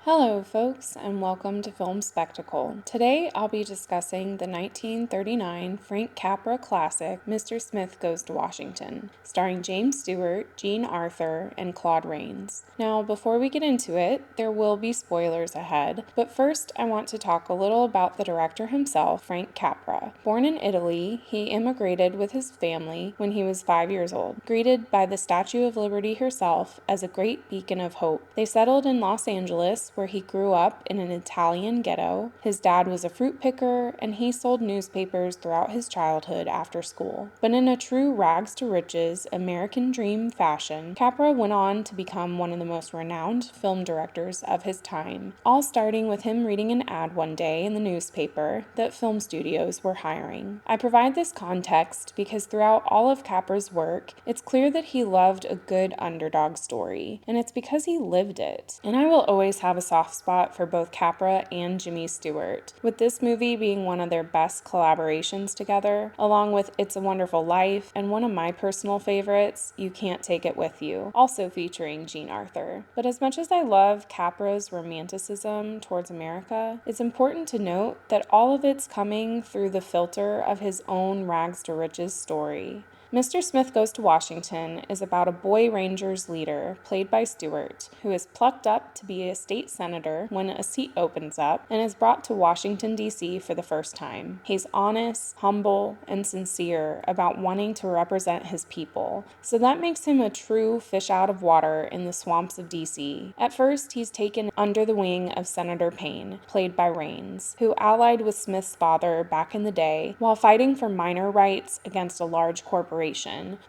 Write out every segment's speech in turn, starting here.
Hello, folks, and welcome to Film Spectacle. Today, I'll be discussing the 1939 Frank Capra classic, Mr. Smith Goes to Washington, starring James Stewart, Jean Arthur, and Claude Rains. Now, before we get into it, there will be spoilers ahead, but first, I want to talk a little about the director himself, Frank Capra. Born in Italy, he immigrated with his family when he was 5 years old, greeted by the Statue of Liberty herself as a great beacon of hope. They settled in Los Angeles, where he grew up in an Italian ghetto. His dad was a fruit picker, and he sold newspapers throughout his childhood after school. But in a true rags to riches, American dream fashion, Capra went on to become one of the most renowned film directors of his time, all starting with him reading an ad one day in the newspaper that film studios were hiring. I provide this context because throughout all of Capra's work, it's clear that he loved a good underdog story, and it's because he lived it. And I will always have a soft spot for both Capra and Jimmy Stewart, with this movie being one of their best collaborations together, along with It's a Wonderful Life and one of my personal favorites, You Can't Take It With You, also featuring Jean Arthur. But as much as I love Capra's romanticism towards America, it's important to note that all of it's coming through the filter of his own rags to riches story. Mr. Smith Goes to Washington is about a boy Rangers leader, played by Stewart, who is plucked up to be a state senator when a seat opens up and is brought to Washington, D.C. for the first time. He's honest, humble, and sincere about wanting to represent his people, so that makes him a true fish out of water in the swamps of D.C. At first, he's taken under the wing of Senator Payne, played by Rains, who allied with Smith's father back in the day while fighting for minor rights against a large corporation,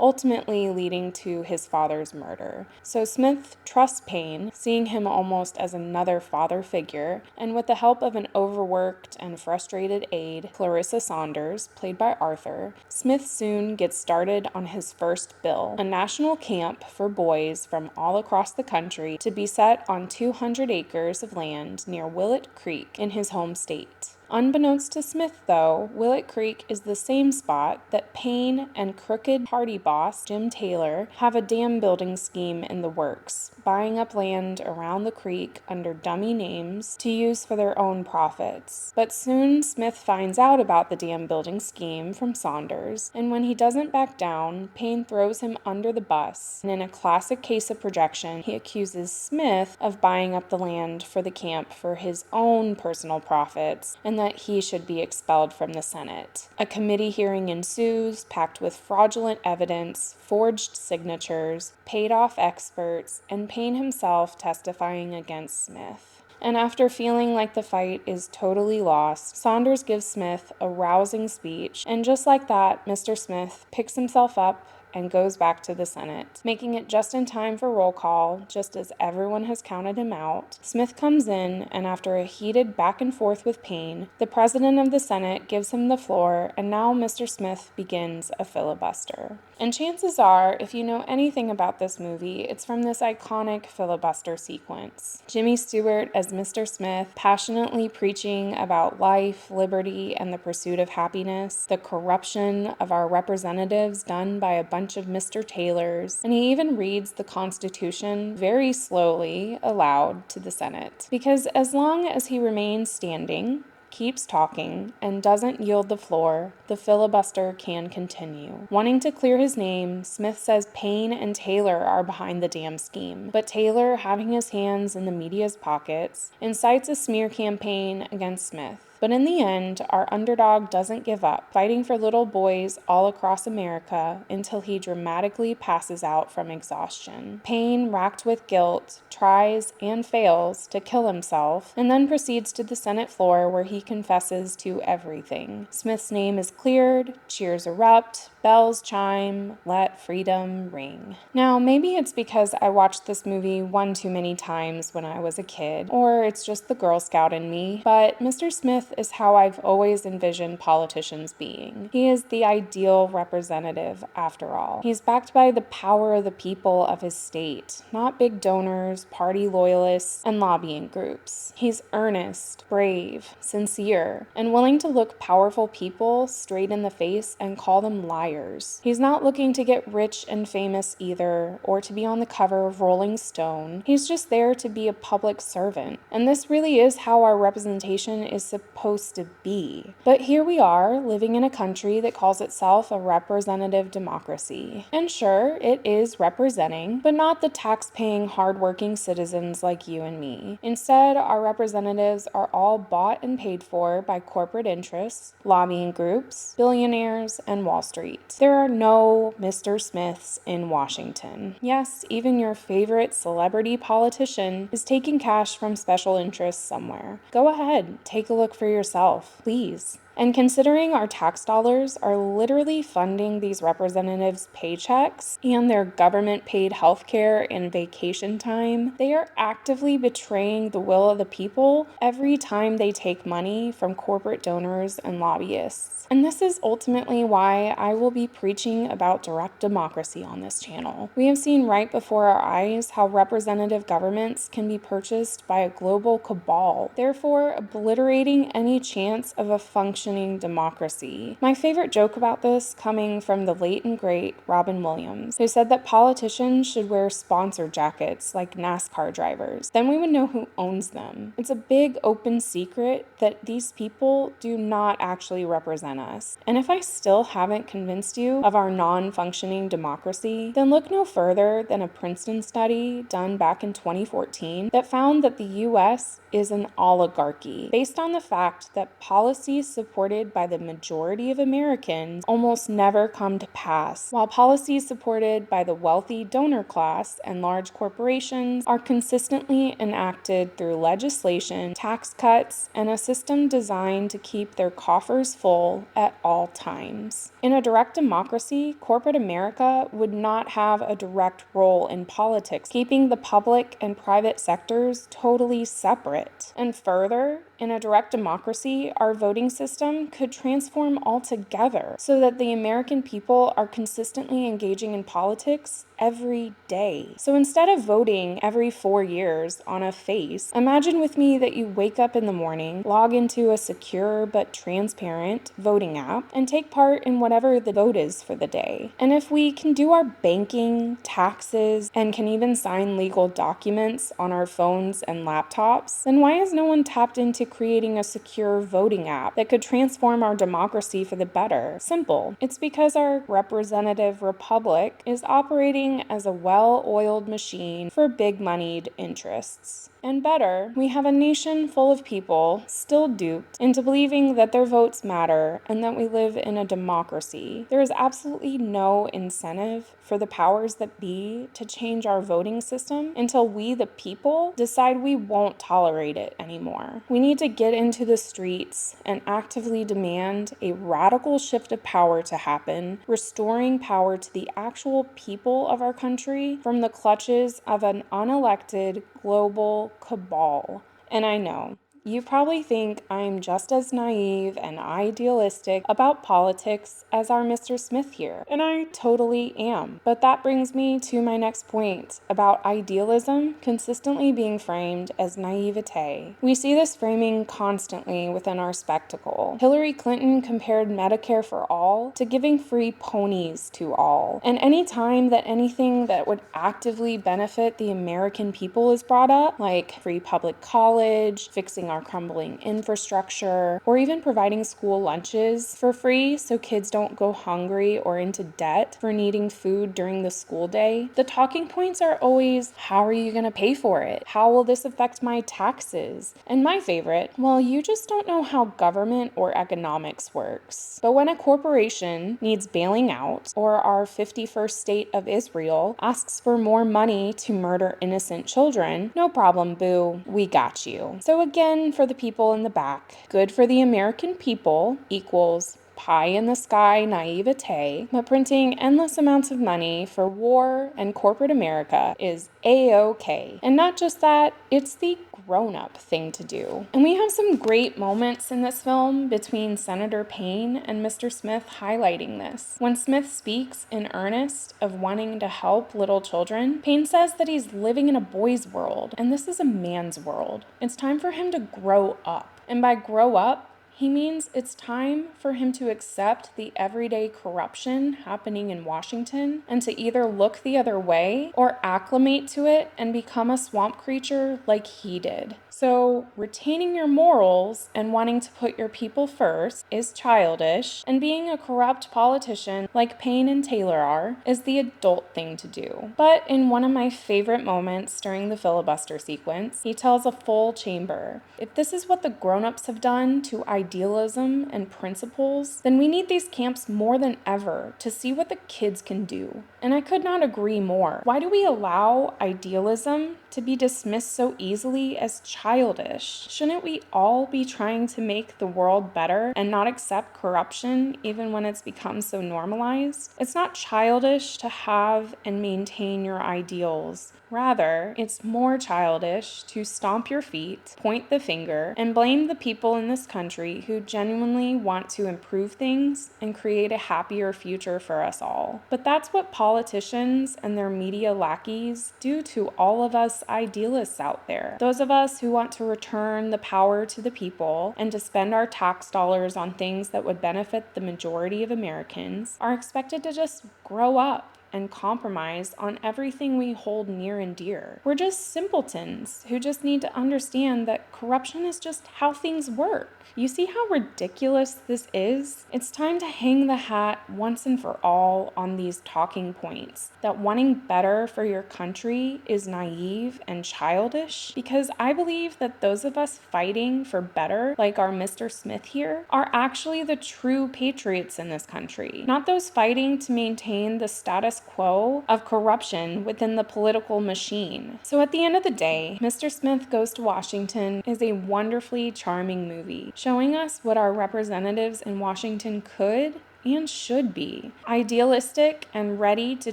ultimately leading to his father's murder. So Smith trusts Payne, seeing him almost as another father figure, and with the help of an overworked and frustrated aide, Clarissa Saunders, played by Arthur, Smith soon gets started on his first bill, a national camp for boys from all across the country to be set on 200 acres of land near Willett Creek in his home state. Unbeknownst to Smith, though, Willett Creek is the same spot that Payne and crooked party boss Jim Taylor have a dam building scheme in the works, buying up land around the creek under dummy names to use for their own profits. But soon Smith finds out about the dam building scheme from Saunders, and when he doesn't back down, Payne throws him under the bus, and in a classic case of projection, he accuses Smith of buying up the land for the camp for his own personal profits, and that he should be expelled from the Senate. A committee hearing ensues, packed with fraudulent evidence, forged signatures, paid-off experts, and Payne himself testifying against Smith. And after feeling like the fight is totally lost, Saunders gives Smith a rousing speech, and just like that, Mr. Smith picks himself up and goes back to the Senate, making it just in time for roll call, just as everyone has counted him out. Smith comes in, and after a heated back and forth with Payne, the president of the Senate gives him the floor, and now Mr. Smith begins a filibuster. And chances are, if you know anything about this movie, it's from this iconic filibuster sequence. Jimmy Stewart as Mr. Smith, passionately preaching about life, liberty, and the pursuit of happiness, the corruption of our representatives done by a bunch of Mr. Taylors, and he even reads the Constitution very slowly aloud to the Senate. Because as long as he remains standing, keeps talking, and doesn't yield the floor, the filibuster can continue. Wanting to clear his name, Smith says Payne and Taylor are behind the dam scheme, but Taylor, having his hands in the media's pockets, incites a smear campaign against Smith. But in the end, our underdog doesn't give up, fighting for little boys all across America until he dramatically passes out from exhaustion. Payne, racked with guilt, tries and fails to kill himself, and then proceeds to the Senate floor where he confesses to everything. Smith's name is cleared, cheers erupt, bells chime, let freedom ring. Now, maybe it's because I watched this movie one too many times when I was a kid, or it's just the Girl Scout in me, but Mr. Smith Smith is how I've always envisioned politicians being. He is the ideal representative, after all. He's backed by the power of the people of his state, not big donors, party loyalists, and lobbying groups. He's earnest, brave, sincere, and willing to look powerful people straight in the face and call them liars. He's not looking to get rich and famous either, or to be on the cover of Rolling Stone. He's just there to be a public servant. And this really is how our representation is supposed to be. But here we are, living in a country that calls itself a representative democracy. And sure, it is representing, but not the tax-paying, hard-working citizens like you and me. Instead, our representatives are all bought and paid for by corporate interests, lobbying groups, billionaires, and Wall Street. There are no Mr. Smiths in Washington. Yes, even your favorite celebrity politician is taking cash from special interests somewhere. Go ahead, take a look for yourself, please. And considering our tax dollars are literally funding these representatives' paychecks and their government-paid healthcare and vacation time, they are actively betraying the will of the people every time they take money from corporate donors and lobbyists. And this is ultimately why I will be preaching about direct democracy on this channel. We have seen right before our eyes how representative governments can be purchased by a global cabal, therefore obliterating any chance of a functioning democracy. My favorite joke about this coming from the late and great Robin Williams, who said that politicians should wear sponsor jackets like NASCAR drivers. Then we would know who owns them. It's a big open secret that these people do not actually represent us. And if I still haven't convinced you of our non-functioning democracy, then look no further than a Princeton study done back in 2014 that found that the US is an oligarchy, based on the fact that policies supported by the majority of Americans almost never come to pass, while policies supported by the wealthy donor class and large corporations are consistently enacted through legislation, tax cuts, and a system designed to keep their coffers full at all times. In a direct democracy, corporate America would not have a direct role in politics, keeping the public and private sectors totally separate. And further, in a direct democracy, our voting system could transform altogether so that the American people are consistently engaging in politics every day. So instead of voting every 4 years on a face, imagine with me that you wake up in the morning, log into a secure but transparent voting app, and take part in whatever the vote is for the day. And if we can do our banking, taxes, and can even sign legal documents on our phones and laptops, then why has no one tapped into creating a secure voting app that could transform our democracy for the better? Simple. It's because our representative republic is operating as a well-oiled machine for big-moneyed interests. And better, we have a nation full of people still duped into believing that their votes matter and that we live in a democracy. There is absolutely no incentive for the powers that be to change our voting system until we, the people, decide we won't tolerate it anymore. We need to get into the streets and actively demand a radical shift of power to happen, restoring power to the actual people of our country from the clutches of an unelected global cabal. And I know, you probably think I'm just as naive and idealistic about politics as our Mr. Smith here, and I totally am. But that brings me to my next point about idealism consistently being framed as naivete. We see this framing constantly within our spectacle. Hillary Clinton compared Medicare for all to giving free ponies to all. And any time that anything that would actively benefit the American people is brought up, like free public college, fixing our crumbling infrastructure, or even providing school lunches for free so kids don't go hungry or into debt for needing food during the school day, the talking points are always, how are you going to pay for it? How will this affect my taxes? And my favorite, well, you just don't know how government or economics works. But when a corporation needs bailing out, or our 51st state of Israel asks for more money to murder innocent children, no problem, boo, we got you. So again, for the people in the back, good for the American people equals pie in the sky naivete, but printing endless amounts of money for war and corporate America is A-OK. And not just that, it's the grown-up thing to do. And we have some great moments in this film between Senator Payne and Mr. Smith highlighting this. When Smith speaks in earnest of wanting to help little children, Payne says that he's living in a boy's world, and this is a man's world. It's time for him to grow up. And by grow up, he means it's time for him to accept the everyday corruption happening in Washington and to either look the other way or acclimate to it and become a swamp creature like he did. So, retaining your morals and wanting to put your people first is childish, and being a corrupt politician like Payne and Taylor are is the adult thing to do. But in one of my favorite moments during the filibuster sequence, he tells a full chamber, if this is what the grown-ups have done to idealism and principles, then we need these camps more than ever to see what the kids can do. And I could not agree more. Why do we allow idealism to be dismissed so easily as childish? Shouldn't we all be trying to make the world better and not accept corruption even when it's become so normalized? It's not childish to have and maintain your ideals. Rather, it's more childish to stomp your feet, point the finger, and blame the people in this country who genuinely want to improve things and create a happier future for us all. But that's what politicians and their media lackeys do to all of us idealists out there. Those of us who want to return the power to the people and to spend our tax dollars on things that would benefit the majority of Americans are expected to just grow up and compromise on everything we hold near and dear. We're just simpletons who just need to understand that corruption is just how things work. You see how ridiculous this is? It's time to hang the hat once and for all on these talking points that wanting better for your country is naive and childish, because I believe that those of us fighting for better, like our Mr. Smith here, are actually the true patriots in this country, not those fighting to maintain the status quo of corruption within the political machine. So at the end of the day, Mr. Smith Goes to Washington is a wonderfully charming movie, showing us what our representatives in Washington could and should be. Idealistic and ready to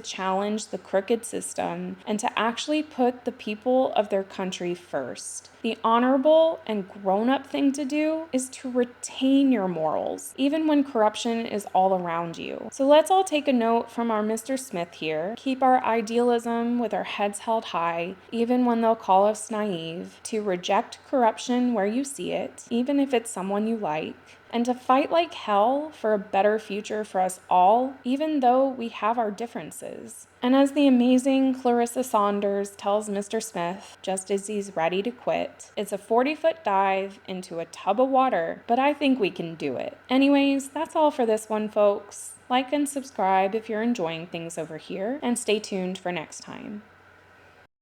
challenge the crooked system and to actually put the people of their country first. The honorable and grown-up thing to do is to retain your morals, even when corruption is all around you. So let's all take a note from our Mr. Smith here. Keep our idealism with our heads held high, even when they'll call us naive, to reject corruption where you see it, even if it's someone you like, and to fight like hell for a better future for us all, even though we have our differences. And as the amazing Clarissa Saunders tells Mr. Smith, just as he's ready to quit, it's a 40-foot dive into a tub of water, but I think we can do it. Anyways, that's all for this one, folks. Like and subscribe if you're enjoying things over here, and stay tuned for next time.